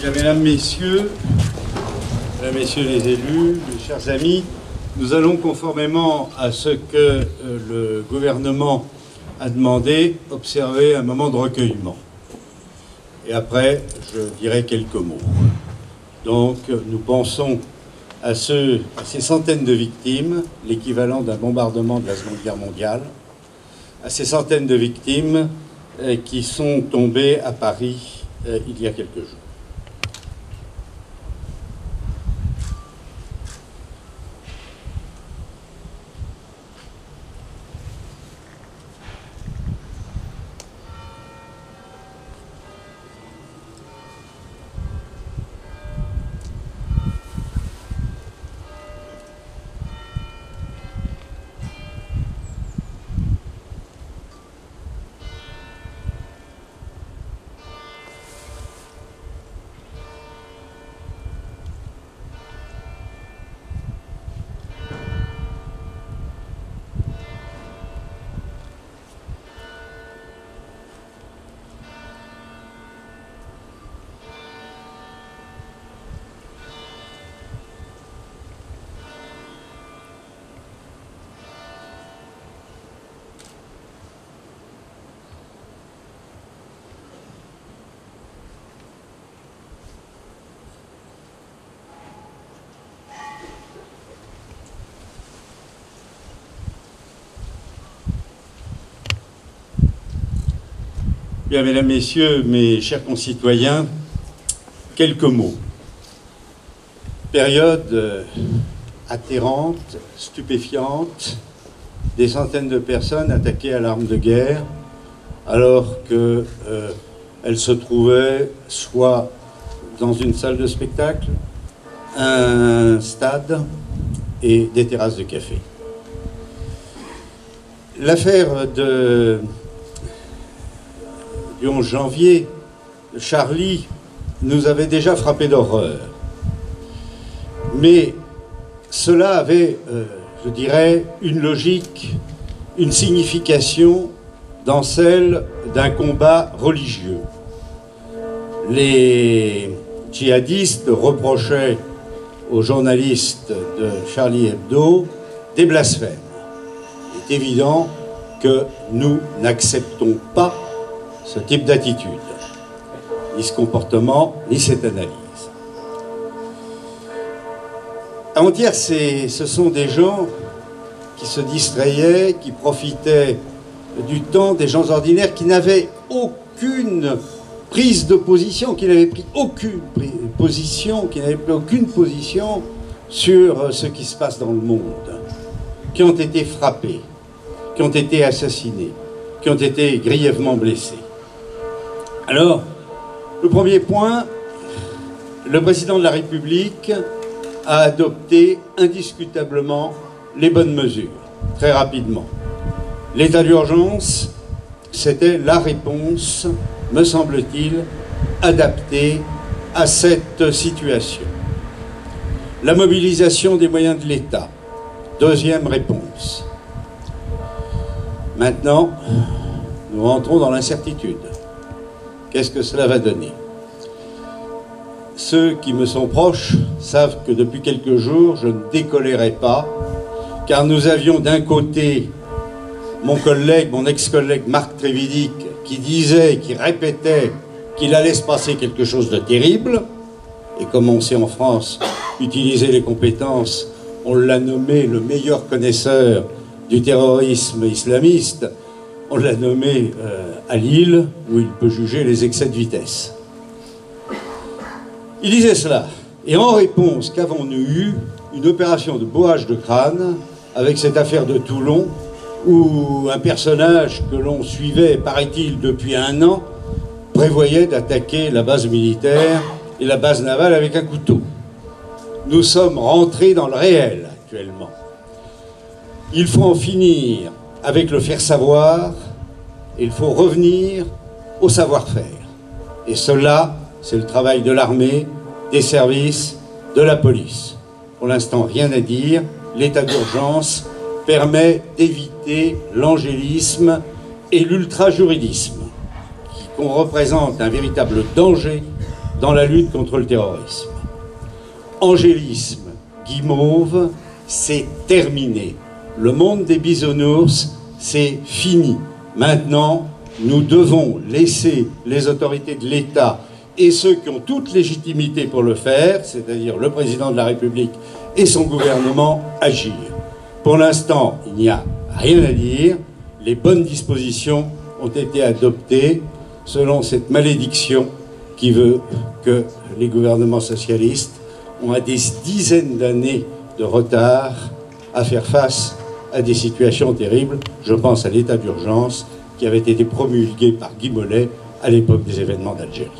Bien, mesdames, messieurs les élus, mes chers amis, nous allons, conformément à ce que le gouvernement a demandé, observer un moment de recueillement. Et après, je dirai quelques mots. Donc, nous pensons à ces centaines de victimes, l'équivalent d'un bombardement de la Seconde Guerre mondiale, à ces centaines de victimes qui sont tombées à Paris il y a quelques jours. Bien, mesdames, messieurs, mes chers concitoyens, quelques mots. Période atterrante, stupéfiante, des centaines de personnes attaquées à l'arme de guerre, alors qu'elles se trouvaient soit dans une salle de spectacle, un stade et des terrasses de café. L'affaire du 11 janvier, Charlie nous avait déjà frappé d'horreur. Mais cela avait, je dirais, une logique, une signification dans celle d'un combat religieux. Les djihadistes reprochaient aux journalistes de Charlie Hebdo des blasphèmes. Il est évident que nous n'acceptons pas ce type d'attitude, ni ce comportement, ni cette analyse. Avant-hier, ce sont des gens qui se distrayaient, qui profitaient du temps, des gens ordinaires qui n'avaient aucune prise de position, qui n'avaient pris aucune position, sur ce qui se passe dans le monde, qui ont été frappés, qui ont été assassinés, qui ont été grièvement blessés. Alors, le premier point, le président de la République a adopté indiscutablement les bonnes mesures, très rapidement. L'état d'urgence, c'était la réponse, me semble-t-il, adaptée à cette situation. La mobilisation des moyens de l'État, deuxième réponse. Maintenant, nous rentrons dans l'incertitude. Qu'est-ce que cela va donner? Ceux qui me sont proches savent que depuis quelques jours, je ne décolérai pas, car nous avions d'un côté mon ex-collègue Marc Trévidic, qui disait, qui répétait qu'il allait se passer quelque chose de terrible, et comme on sait en France utiliser les compétences, on l'a nommé le meilleur connaisseur du terrorisme islamiste, on l'a nommé à Lille, où il peut juger les excès de vitesse. Il disait cela. Et en réponse, qu'avons-nous eu? Une opération de bouage de crâne, avec cette affaire de Toulon, où un personnage que l'on suivait, paraît-il, depuis 1 an, prévoyait d'attaquer la base militaire et la base navale avec un couteau. Nous sommes rentrés dans le réel, actuellement. Il faut en finir avec le faire savoir, il faut revenir au savoir-faire. Et cela, c'est le travail de l'armée, des services, de la police. Pour l'instant, rien à dire. L'état d'urgence permet d'éviter l'angélisme et l'ultrajuridisme, qu'on représente un véritable danger dans la lutte contre le terrorisme. Angélisme, guimauve, c'est terminé. Le monde des bisounours, c'est fini. Maintenant, nous devons laisser les autorités de l'État et ceux qui ont toute légitimité pour le faire, c'est-à-dire le président de la République et son gouvernement, agir. Pour l'instant, il n'y a rien à dire. Les bonnes dispositions ont été adoptées selon cette malédiction qui veut que les gouvernements socialistes ont à des dizaines d'années de retard à faire face à des situations terribles. Je pense à l'état d'urgence qui avait été promulgué par Guy Mollet à l'époque des événements d'Algérie.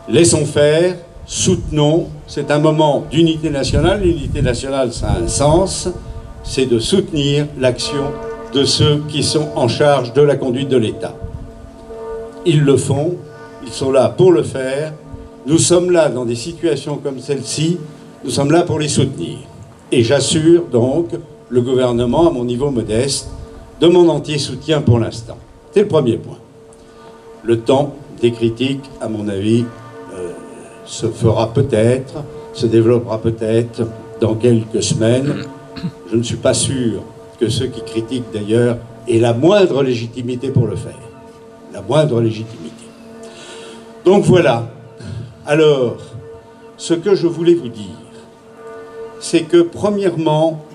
Laissons faire, soutenons, c'est un moment d'unité nationale. L'unité nationale, ça a un sens, c'est de soutenir l'action de ceux qui sont en charge de la conduite de l'État. Ils le font, ils sont là pour le faire. Nous sommes là dans des situations comme celle-ci, nous sommes là pour les soutenir. Et j'assure donc le gouvernement, à mon niveau modeste, de mon entier soutien pour l'instant. C'est le premier point. Le temps des critiques, à mon avis, se fera peut-être, se développera peut-être dans quelques semaines. Je ne suis pas sûr que ceux qui critiquent d'ailleurs aient la moindre légitimité pour le faire. La moindre légitimité. Donc voilà. Alors, ce que je voulais vous dire, c'est que premièrement,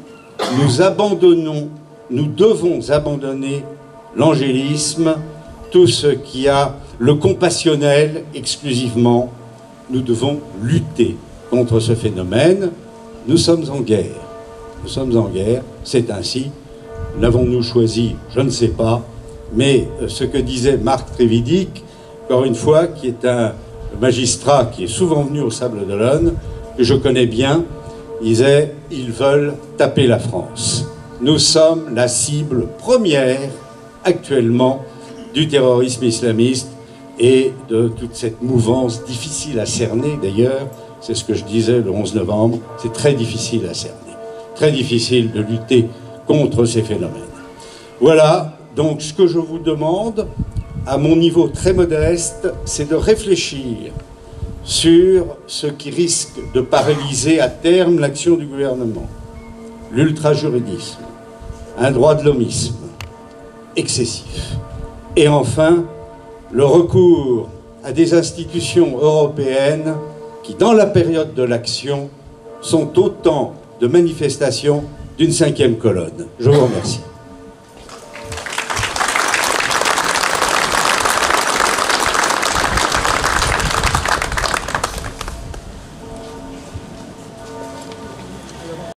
nous devons abandonner l'angélisme, tout ce qui a le compassionnel exclusivement. Nous devons lutter contre ce phénomène. Nous sommes en guerre. Nous sommes en guerre, c'est ainsi. L'avons-nous choisi? Je ne sais pas. Mais ce que disait Marc Trévidic, encore une fois, qui est un magistrat qui est souvent venu au Sable d'Olonne, que je connais bien, disait « Ils veulent taper la France ». Nous sommes la cible première actuellement du terrorisme islamiste et de toute cette mouvance difficile à cerner d'ailleurs. C'est ce que je disais le 11 novembre, c'est très difficile à cerner. Très difficile de lutter contre ces phénomènes. Voilà, donc ce que je vous demande, à mon niveau très modeste, c'est de réfléchir sur ce qui risque de paralyser à terme l'action du gouvernement. L'ultrajuridisme, un droit de l'hommisme excessif. Et enfin, le recours à des institutions européennes qui, dans la période de l'action, sont autant de manifestations d'une cinquième colonne. Je vous remercie.